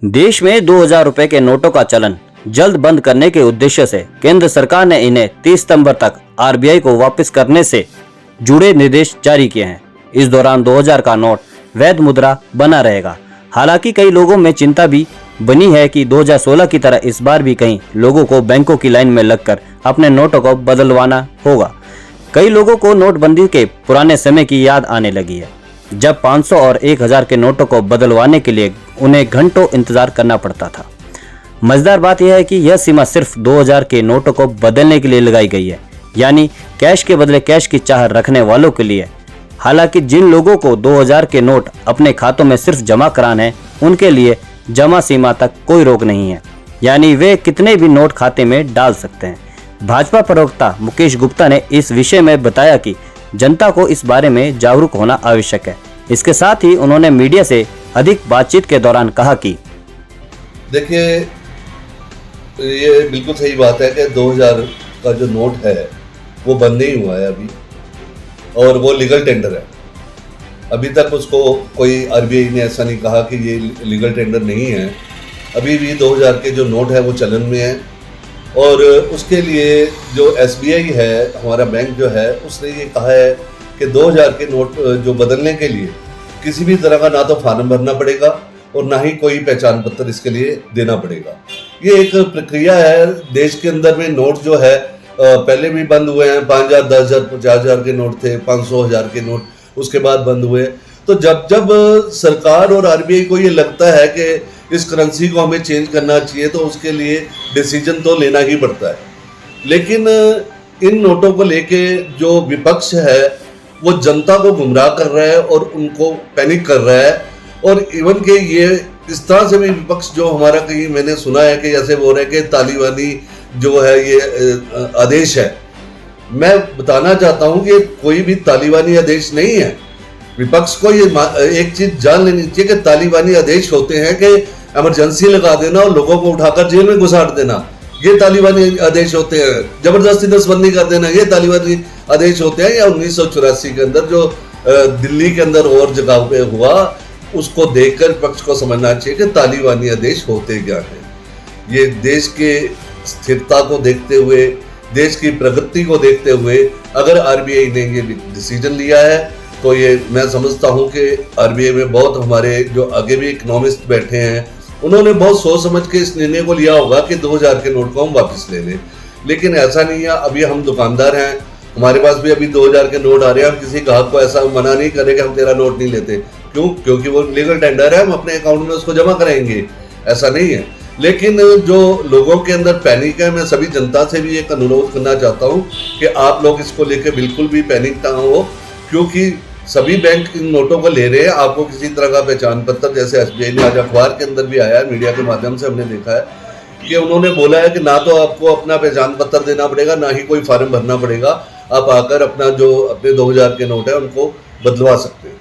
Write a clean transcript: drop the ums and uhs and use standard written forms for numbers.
देश में 2000 रुपए के नोटों का चलन जल्द बंद करने के उद्देश्य से केंद्र सरकार ने इन्हें 30 सितंबर तक आरबीआई को वापस करने से जुड़े निर्देश जारी किए हैं। इस दौरान 2000 का नोट वैध मुद्रा बना रहेगा। हालांकि कई लोगों में चिंता भी बनी है कि 2016 की तरह इस बार भी कई लोगों को बैंकों की लाइन में लगकर अपने नोटों को बदलवाना होगा। कई लोगों को नोटबंदी के पुराने समय की याद आने लगी है, जब 500 और 1000 के नोटों को बदलवाने के लिए उन्हें घंटों इंतजार करना पड़ता था। मजेदार बात यह है कि यह सीमा सिर्फ 2000 के नोटों को बदलने के लिए लगाई गई है, यानी कैश के बदले कैश की चाह रखने वालों के लिए। हालांकि जिन लोगों को 2000 के नोट अपने खातों में सिर्फ जमा कराने हैं, उनके लिए जमा सीमा तक कोई रोक नहीं है, यानी वे कितने भी नोट खाते में डाल सकते हैं। भाजपा प्रवक्ता मुकेश गुप्ता ने इस विषय में बताया कि जनता को इस बारे में जागरूक होना आवश्यक है। इसके साथ ही उन्होंने मीडिया से अधिक बातचीत के दौरान कहा कि देखिए, ये बिल्कुल सही बात है कि 2000 का जो नोट है वो बंद नहीं हुआ है अभी, और वो लीगल टेंडर है। अभी तक उसको कोई आरबीआई ने ऐसा नहीं कहा कि ये लीगल टेंडर नहीं है। अभी भी 2000 के जो नोट है वो चलन में है, और उसके लिए जो एसबीआई है, हमारा बैंक जो है, उसने ये कहा है कि 2000 के नोट जो बदलने के लिए किसी भी तरह का ना तो फार्म भरना पड़ेगा और ना ही कोई पहचान पत्र इसके लिए देना पड़ेगा। ये एक प्रक्रिया है। देश के अंदर में नोट जो है पहले भी बंद हुए हैं। 5000, 10,000, 50,000 के नोट थे, 500, 1000 के नोट उसके बाद बंद हुए। तो जब जब सरकार और आरबीआई को ये लगता है कि इस करेंसी को हमें चेंज करना चाहिए, तो उसके लिए डिसीजन तो लेना ही पड़ता है। लेकिन इन नोटों को लेके जो विपक्ष है वो जनता को गुमराह कर रहा है और उनको पैनिक कर रहा है। और इवन के ये इस तरह से भी विपक्ष जो हमारा कहीं मैंने सुना है कि जैसे बोल रहे हैं कि तालिबानी जो है ये आदेश है। मैं बताना चाहता हूं कि कोई भी तालिबानी आदेश नहीं है। विपक्ष को ये एक चीज जान लेनी चाहिए कि तालिबानी आदेश होते हैं कि इमरजेंसी लगा देना और लोगों को उठाकर जेल में घुसाड़ देना, ये तालिबानी आदेश होते हैं। जबरदस्ती नसबंदी कर देना, ये तालिबानी आदेश होते हैं। या 1984 के अंदर जो दिल्ली के अंदर और जगह पे हुआ, उसको देखकर विपक्ष को समझना चाहिए कि तालिबानी आदेश होते क्या है। ये देश के स्थिरता को देखते हुए, देश की प्रगति को देखते हुए अगर आरबीआई ने ये डिसीजन लिया है, तो ये मैं समझता हूँ कि आरबीआई में बहुत हमारे जो आगे भी इकोनॉमिस्ट बैठे हैं, उन्होंने बहुत सोच समझ के इस निर्णय को लिया होगा कि 2000 के नोट को हम वापस ले लें। लेकिन ऐसा नहीं है। अभी हम दुकानदार हैं, हमारे पास भी अभी 2000 के नोट आ रहे हैं। हम किसी ग्राहक को ऐसा मना नहीं करें कि हम तेरा नोट नहीं लेते। क्यों? क्योंकि वो लीगल टेंडर है, हम अपने अकाउंट में उसको जमा कराएंगे, ऐसा नहीं है। लेकिन जो लोगों के अंदर पैनिक है, मैं सभी जनता से भी एक अनुरोध करना चाहता हूँ कि आप लोग इसको लेकर बिल्कुल भी पैनिक ना हो, क्योंकि सभी बैंक इन नोटों को ले रहे हैं। आपको किसी तरह का पहचान पत्र, जैसे एसबीआई ने आज अखबार के अंदर भी आया है, मीडिया के माध्यम से हमने देखा है कि उन्होंने बोला है कि ना तो आपको अपना पहचान पत्र देना पड़ेगा, ना ही कोई फॉर्म भरना पड़ेगा। आप आकर अपना जो अपने 2000 के नोट है उनको बदलवा सकते हैं।